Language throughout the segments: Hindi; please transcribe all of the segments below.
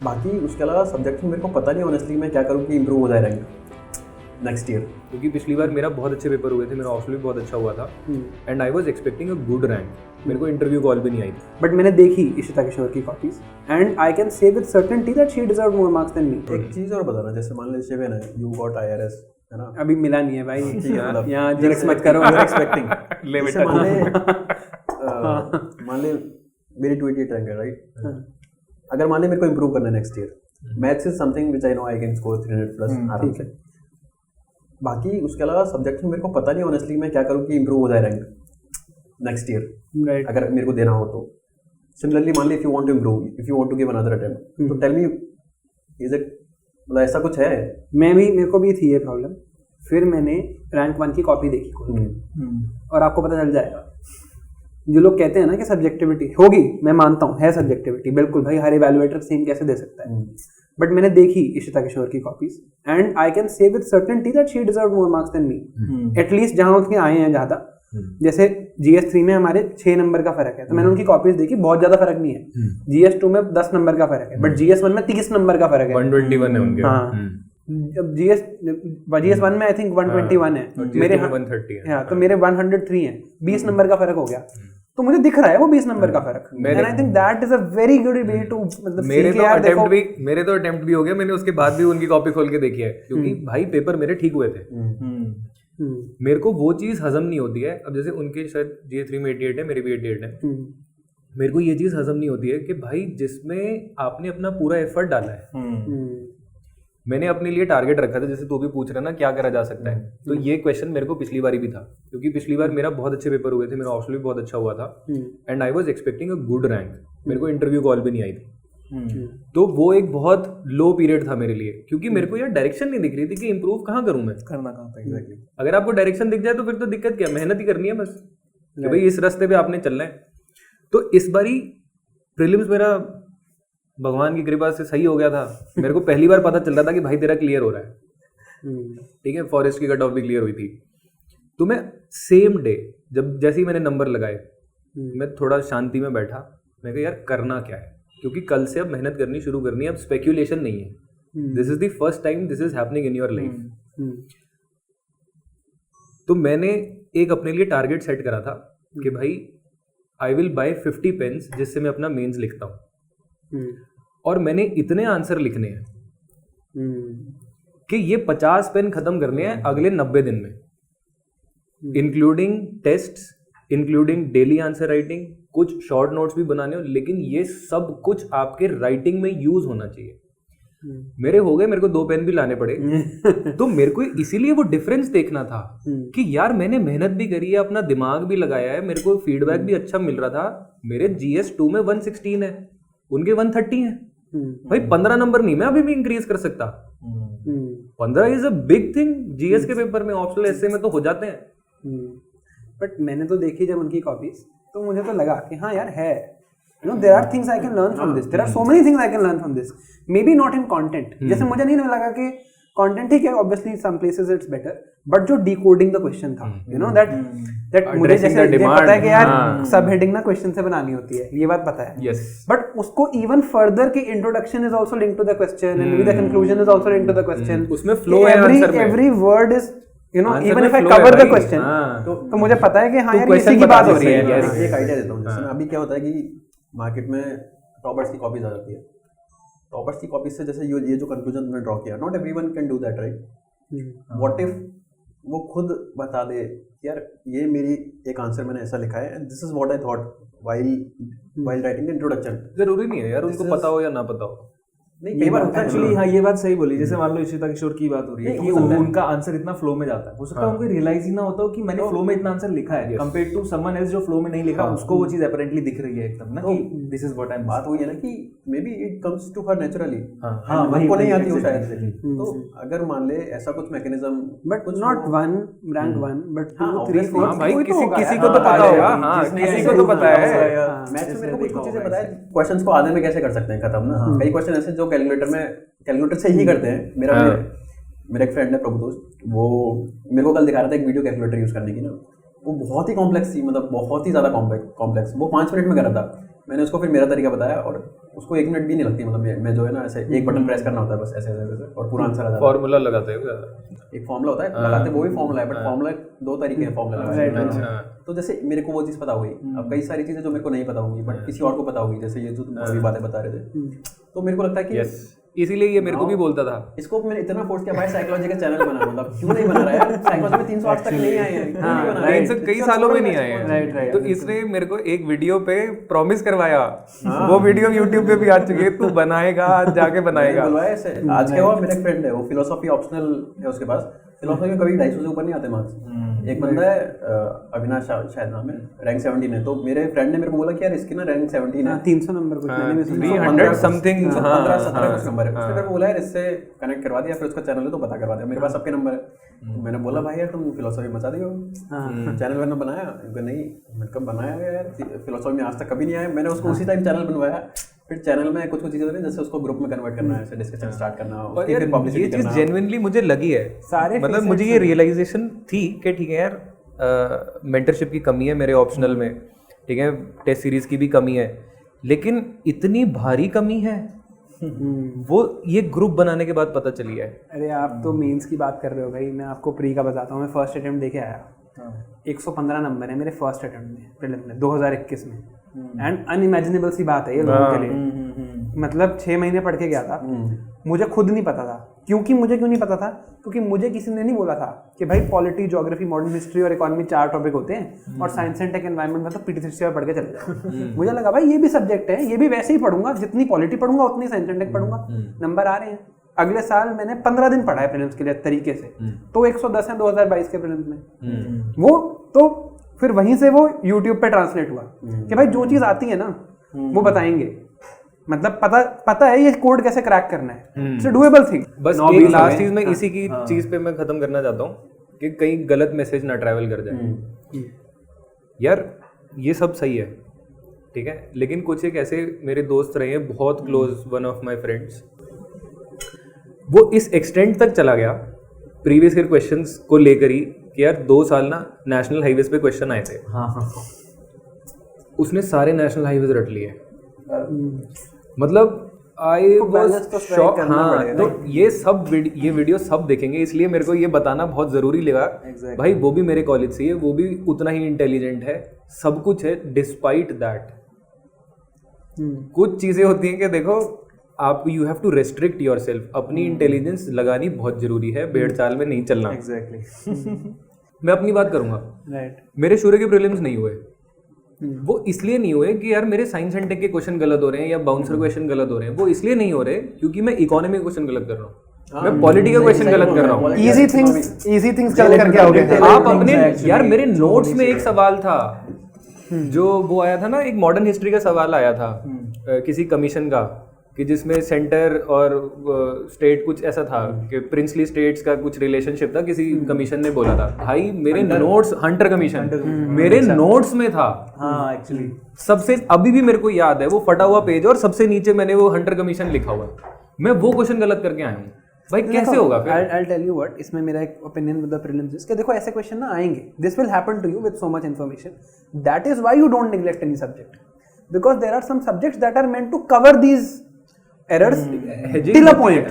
बाकी उसके अलावा सब्जेक्ट में मेरे को पता नहीं ऑनेस्टली मैं क्या करूँ कि इम्प्रूव हो जाए रैंक नेक्स्ट ईयर। क्योंकि पिछली बार मेरा बहुत अच्छे पेपर हुए थे, मेरा ऑप्शनल भी बहुत अच्छा हुआ था and I was expecting a good rank. मेरे को इंटरव्यू कॉल भी नहीं आई थी। बट मैंने देखी इशिता किशोर की copies and I can say with certainty that she deserve more marks than me. एक चीज़ और बताना, जैसे मान लो शिवेन है, यू गॉट IRS है ना, अभी मिला नहीं है भाई, मतलब यहाँ जिक्स मत करो। एक्सपेक्टिंग ले जैसे बेटा मान ले मेरी 28 रैंक है राइट, अगर मान ले मेरे को इम्प्रूव करना है next year, maths is something which I know I can score 300 plus आराम से। बाकी उसके अलावा सब्जेक्ट में मेरे को पता नहीं ऑनेस्टली मैं क्या करूँ कि इम्प्रूव हो जाए रैंक नेक्स्ट ईयर, राइट। अगर मेरे को देना हो तो। सिमिलरली मान ली if you want to improve, if you want to give another attempt, तो टेल मी इज इट, मतलब ऐसा कुछ है? मेरे को भी थी ये प्रॉब्लम। फिर मैंने रैंक 1 की कॉपी देखी खोल के, और आपको पता चल जाएगा। जो लोग कहते हैं ना कि सब्जेक्टिविटी होगी, मैं मानता हूँ है सब्जेक्टिविटी, बिल्कुल भाई, हर इवैल्यूएटर सेम कैसे दे सकता है। बट मैंने देखी इशिता किशोर की copies and I can say with certainty that she deserve more marks than me, at least जहाँ उसके आए हैं ज़्यादा। जैसे GS3 में हमारे 6 नंबर का फर्क है, तो मैंने उनकी कॉपीज देखी, बहुत ज्यादा फर्क नहीं है। GS2 में 10 नंबर का फर्क है, बट GS1 में 30 नंबर का फर्क है। 121 है उनके। हाँ, जब GS1 में आई थिंक 121 है, मेरे 130 है। हाँ, तो मेरे 103 है, 20 नंबर का फर्क हो गया। तो मुझे दिख रहा है वो 20 नंबर का फर्क, and I think that is a very good way to, मतलब मेरे तो अटेम्प्ट भी हो गया, मैंने उसके बाद भी उनकी कॉपी खोल के देखी है, क्योंकि भाई पेपर मेरे ठीक हुए थे। मेरे को वो चीज़ हजम नहीं होती है। अब जैसे उनके शायद GS3 में 88 है, मेरी भी 88 है। मेरे को ये चीज़ हजम नहीं होती है कि भाई जिसमें आपने अपना पूरा एफर्ट डाला है, मैंने अपने लिए टारगेट रखा था, जैसे तू भी पूछ रहा ना क्या करा जा सकता है, तो ये क्वेश्चन मेरे को पिछली बार भी था, क्योंकि पिछली बार मेरा बहुत अच्छे पेपर हुए थे, मेरा ऑप्शनल भी बहुत अच्छा हुआ था and I was expecting a good rank. मेरे को इंटरव्यू कॉल भी नहीं आई थी। तो वो एक बहुत लो पीरियड था मेरे लिए, क्योंकि मेरे को यार डायरेक्शन नहीं दिख रही थी कि इंप्रूव कहाँ करूँ मैं, करना कहाँ था एग्जैक्टली। अगर आपको डायरेक्शन दिख जाए तो फिर तो दिक्कत क्या, मेहनत ही करनी है बस, कि भाई इस रास्ते पे आपने चलना है। तो इस बारी प्रीलिम्स मेरा भगवान की कृपा से सही हो गया था। मेरे को पहली बार पता चल रहा था कि भाई तेरा क्लियर हो रहा है, ठीक है। फॉरेस्ट की कट ऑफ भी क्लियर हुई थी। तो मैं सेम डे जब जैसे ही मैंने नंबर लगाए, मैं थोड़ा शांति में बैठा, मैं कहा यार करना क्या है, क्योंकि कल से अब मेहनत करनी शुरू करनी है, अब स्पेक्यूलेशन नहीं है। This is the first time this is happening in your life. तो मैंने एक अपने लिए टारगेट सेट करा था कि भाई आई विल बाय 50 पेन्स, जिससे मैं अपना मेंस लिखता हूँ, और मैंने इतने आंसर लिखने हैं कि ये 50 पेन खत्म करने हैं अगले 90 दिन में, including tests, including daily answer writing, कुछ शॉर्ट नोट्स भी बनाने हो, लेकिन ये सब कुछ आपके राइटिंग में यूज होना चाहिए। मेरे हो गए, मेरे को 2 पेन भी लाने पड़े। तो मेरे को इसीलिए वो डिफरेंस देखना था कि यार मैंने मेहनत भी करी है, अपना दिमाग भी लगाया है, मेरे को फीडबैक भी अच्छा मिल रहा था। मेरे GS2 में 116 है, उनके 130 है। भाई 15 नंबर नहीं मैं अभी भी इंक्रीज कर सकता। 15 is a big thing. GS के पेपर में, ऑप्शनल एसे में तो हो जाते हैं। बट मैंने तो देखी जब उनकी कॉपीज, तो मुझे तो लगा कि हाँ यार है, you know, there are things I can learn from this, there are so many things I can learn from this, maybe not in content, जैसे मुझे नहीं लगा कि कंटेंट ठीक है, obviously some places it's better, but जो decoding the question था, you know, that मुझे जैसे पता है कि यार सब हेडिंग ना क्वेश्चन से बनानी होती है, ये बात पता है, बट उसको even further की introduction is also linked to the question and maybe the conclusion is also linked to the question, उसमें flow है आंसर में, every word is, you know, even if I cover the question, तो मुझे पता है कि हाँ यार इसी की बात हो रही है। एक आइडिया देता हूँ, जैसे अभी क्या होता है कि मार्केट में टॉपर्स की कॉपीज आ जाती है। टॉपर्स की कॉपीज से जैसे ये जो कंक्लूजन तुमने ड्रॉ किया, not everyone can do that, right? What if वो खुद बता दे यार ये मेरी एक आंसर मैंने ऐसा लिखा है, this is what I thought while writing the introduction. जरूरी नहीं है यार उनको पता हो या ना पता हो। नहीं, कई बार एक्चुअली हाँ ये बात सही बोली। जैसे मान लो इशिता किशोर की बात हो रही है कि उनका आंसर इतना फ्लो में जाता है, हो सकता है उनको रियलाइज ही ना होता हो कि मैंने फ्लो में इतना आंसर लिखा है, कंपेयर टू समवन एल्स जो फ्लो में नहीं लिखा, उसको वो चीज अपरेंटली दिख रही है एकदम ना कि this is what I am. बात वही है ना कि maybe it comes to her naturally, हाँ हमको नहीं आती हो शायद। तो अगर मान ले ऐसा कुछ mechanism, but not rank 1 but 2 3 4, भाई किसी को तो पता होगा, हाँ किसी को तो पता है। मैथ्स में मेरे को कुछ चीजें पता है, क्वेश्चंस को आधे में कैसे कर सकते हैं खत्म ना। कई क्वेश्चन ऐसे जो कैलकुलेटर से ही करते हैं। मेरा एक फ्रेंड है प्रभुतोष, वो मेरे को कल दिखा रहा था एक वीडियो कैलकुलेटर यूज करने की ना, वो बहुत ही कॉम्प्लेक्स थी, मतलब बहुत ही ज़्यादा कॉम्प्लेक्स। वो 5 मिनट में कर रहा था, मैंने उसको फिर मेरा तरीका बताया और उसको 1 मिनट भी नहीं लगती, मतलब मैं जो है ना ऐसे एक बटन प्रेस करना होता है बस ऐसे ऐसे और पूरा आंसर आ जाता है। फॉर्मूला लगाते हो क्या? एक फॉर्मूला होता है, लगाते वो भी फॉर्मूला है, बट फॉर्मूला 2 तरीके हैं फॉर्मूला लगाने। तो जैसे मेरे को वो चीज़ पता हो गई, अब कई सारी चीज़ें जो मेरे को नहीं पता होंगी बट किसी और को पता होगी, जैसे ये जो तुम अभी बातें बता रहे थे, तो मेरे को लगता है कि इसीलिए ये मेरे को भी बोलता था, इसको मैंने इतना फोर्स किया भाई साइकोलॉजी का चैनल बना, मतलब क्यों नहीं बना रहा है यार, साइकोलॉजी में 300 आज तक नहीं आए हैं, क्यों नहीं बना रहा है? 300 कई सालों में नहीं आए हैं। तो इसने मेरे को एक वीडियो पे प्रॉमिस करवाया, वो वीडियो यूट्यूब पे भी आ चुकी है, तू बनाएगा, जाके बनाएगा। आज क्या हुआ, मेरा एक फ्रेंड है, वो फिलोसॉफी ऑप्शनल है उसके पास, फिलोसॉफी में कभी 250 से ऊपर नहीं आते मार्क्स। एक बंदा है अविनाश शायद नाम है, रैंक 17 है। तो मेरे फ्रेंड ने मेरे को बोला कि यार इसकी ना रैंक 17 है, 300 नंबर कुछ मैंने भी सुना, 300 समथिंग, 15-17 कुछ नंबर है। उसने मेरे को बोला यार इससे कनेक्ट करवा दिया, फिर उसका चैनल है तो पता करवा दिया, मेरे पास सबके नंबर है। तो मैंने बोला भाई यार तुम फिलोसॉफी मचा दियो, चैनल मैंने बनाया, नहीं मैंने कब बनाया यार, फिलोसॉफी में आज तक कभी नहीं आया। मैंने उसको उसी टाइम चैनल बनवाया, फिर चैनल में कुछ चीजें होती हैं जैसे उसको ग्रुप में कन्वर्ट करना है, ऐसे डिस्कशन स्टार्ट करना, और यार ये चीज जेन्युइनली मुझे लगी है सारे, मतलब मुझे ये रियलाइजेशन थी कि ठीक है यार मेंटरशिप की कमी है मेरे ऑप्शनल में, ठीक है, टेस्ट सीरीज की भी कमी है, लेकिन इतनी भारी कमी है वो ये ग्रुप बनाने के बाद पता चली है। अरे आप तो मेंस की बात कर रहे हो भाई, मैं आपको प्री का बताता हूँ। मैं फर्स्ट अटेम्प्ट देके आया, 115 नंबर है मेरे फर्स्ट अटेम्प्ट में, प्रीलिम में 2021 में, एंड अनइमेजिनेबल सी बात है ये लोगों के लिए। मतलब 6 महीने पढ़ के गया था, मुझे खुद नहीं पता था। क्यों नहीं पता था? क्योंकि मुझे किसी ने नहीं बोला था कि भाई पॉलिटी, ज्योग्राफी, मॉडर्न हिस्ट्री और इकोनॉमी 4 टॉपिक होते हैं और साइंस एंड टेक एनवायरनमेंट में तो PT3 पढ़ के चले जाओ। मुझे लगा भाई ये भी सब्जेक्ट है, ये भी वैसे ही पढ़ूंगा, जितनी पॉलिटी पढ़ूंगा उतनी साइंस एंड टेक पढ़ूंगा, नंबर आ रहे हैं। अगले साल मैंने 15 दिन पढ़ा है प्रीलिम्स के लिए तरीके से, तो 110 है 2022 के प्रीलिम्स में। वो तो फिर वहीं से वो यूट्यूब पे ट्रांसलेट हुआ कि भाई जो चीज आती है ना वो बताएंगे, मतलब पता है ये कोड कैसे क्रैक करना है, इट्स अ डूएबल थिंग। बस एक लास्ट चीज मैं इसी की चीज पे मैं खत्म करना चाहता हूँ कि कहीं गलत मैसेज ना ट्रैवल कर जाए। यार ये सब सही है, ठीक है, लेकिन कुछ एक ऐसे मेरे दोस्त रहे हैं बहुत close, one of my friends, वो इस एक्सटेंट तक चला गया प्रीवियस ईयर क्वेश्चंस को लेकर ही कि यार 2 साल ना नेशनल हाईवेज पे क्वेश्चन आए थे, उसने सारे नेशनल हाईवेज रट लिए। मतलब आई वाज शॉक। हाँ, तो ये वीडियो सब देखेंगे, इसलिए मेरे को ये बताना बहुत जरूरी लगा। भाई वो भी मेरे कॉलेज से है, वो भी उतना ही इंटेलिजेंट है, सब कुछ है, डिस्पाइट दैट कुछ चीजें होती हैं कि देखो आप you have to restrict yourself, अपनी इंटेलिजेंस लगानी बहुत जरूरी है, भेड़ चाल में नहीं चलना। मैं अपनी बात करूंगा, मेरे शूर्य के प्रीलिम्स नहीं हुए, वो इसलिए नहीं हुए कि यार मेरे साइंस एंड टेक के क्वेश्चन गलत हो रहे हैं या बाउंसर क्वेश्चन गलत हो रहे हैं, वो इसलिए नहीं हो रहे क्योंकि मैं इकोनॉमी के क्वेश्चन गलत कर रहा हूँ, मैं पॉलिटी का क्वेश्चन गलत कर रहा हूँ। इजी थिंग्स गलत करके आओगे आप अपने। यार मेरे नोट्स में एक सवाल था जो वो आया था ना, एक मॉडर्न हिस्ट्री का सवाल आया था किसी कमीशन का, कि जिसमें सेंटर और स्टेट कुछ ऐसा था कि प्रिंसली स्टेट्स का कुछ रिलेशनशिप था, किसी कमीशन ने बोला था। भाई मेरे नोट्स, हंटर कमीशन मेरे नोट्स में था। हाँ एक्चुअली सबसे अभी भी मेरे को याद है वो फटा हुआ पेज और सबसे नीचे मैंने वो हंटर कमीशन लिखा हुआ है, मैं वो क्वेश्चन गलत करके आया हूँ। भाई कैसे होगा फिर? I'll tell you what, इसमें मेरा एक opinion with the prelims is कि देखो ऐसे क्वेश्चन ना आएंगे, this will happen to you with so much information, that is why you don't neglect any subject, because there are some subjects that are meant to cover these errors till a point,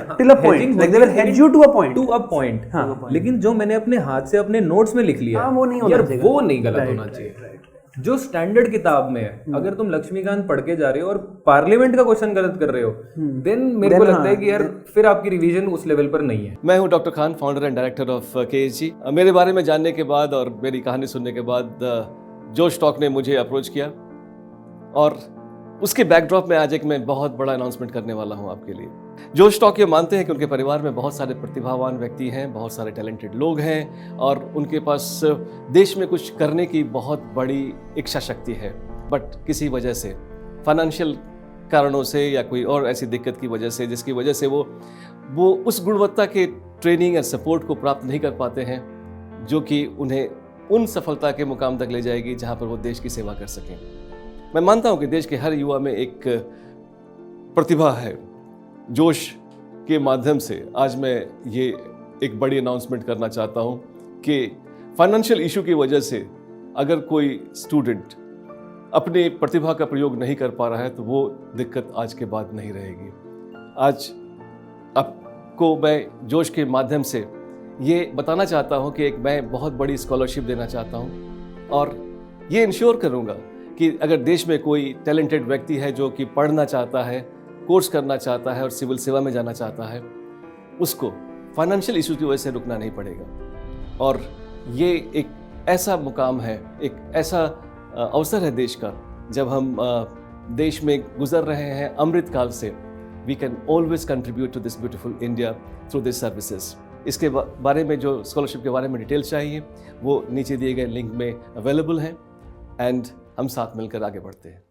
like they will hedge you to a point. हाँ, लेकिन जो मैंने अपने हाथ से अपने नोट्स में लिख लिया, वो नहीं यार वो नहीं गलत होना चाहिए। जो स्टैंडर्ड किताब में है, अगर तुम लक्ष्मीकांत पढ़ के जा रहे हो और पार्लियामेंट का क्वेश्चन गलत कर रहे हो, देन मेरे को लगता है कि यार फिर आपकी रिवीजन उस लेवल पर नहीं है। मैं हूं doctor Khan, founder and director of KSG। मेरे बारे में जानने के बाद और मेरी कहानी सुनने के बाद जोश टॉक ने मुझे अप्रोच किया और उसके बैकड्रॉप में आज एक मैं बहुत बड़ा अनाउंसमेंट करने वाला हूं आपके लिए। जोश टॉक ये मानते हैं कि उनके परिवार में बहुत सारे प्रतिभावान व्यक्ति हैं, बहुत सारे टैलेंटेड लोग हैं और उनके पास देश में कुछ करने की बहुत बड़ी इच्छा शक्ति है, बट किसी वजह से, फाइनेंशियल कारणों से या कोई और ऐसी दिक्कत की वजह से, जिसकी वजह से वो उस गुणवत्ता के ट्रेनिंग और सपोर्ट को प्राप्त नहीं कर पाते हैं जो कि उन्हें उन सफलता के मुकाम तक ले जाएगी जहाँ पर वो देश की सेवा कर सकें। मैं मानता हूं कि देश के हर युवा में एक प्रतिभा है। जोश के माध्यम से आज मैं ये एक बड़ी अनाउंसमेंट करना चाहता हूं कि फाइनेंशियल इशू की वजह से अगर कोई स्टूडेंट अपनी प्रतिभा का प्रयोग नहीं कर पा रहा है तो वो दिक्कत आज के बाद नहीं रहेगी। आज आपको मैं जोश के माध्यम से ये बताना चाहता हूँ कि एक मैं बहुत बड़ी स्कॉलरशिप देना चाहता हूँ और ये इंश्योर करूँगा कि अगर देश में कोई टैलेंटेड व्यक्ति है जो कि पढ़ना चाहता है, कोर्स करना चाहता है और सिविल सेवा में जाना चाहता है, उसको फाइनेंशियल इशू की वजह से रुकना नहीं पड़ेगा। और ये एक ऐसा मुकाम है, एक ऐसा अवसर है देश का, जब हम देश में गुजर रहे हैं अमृत काल से, we can always contribute to this beautiful India through this services. इसके बारे में जो स्कॉलरशिप के बारे में डिटेल चाहिए वो नीचे दिए गए लिंक में अवेलेबल हैं एंड हम साथ मिलकर आगे बढ़ते हैं।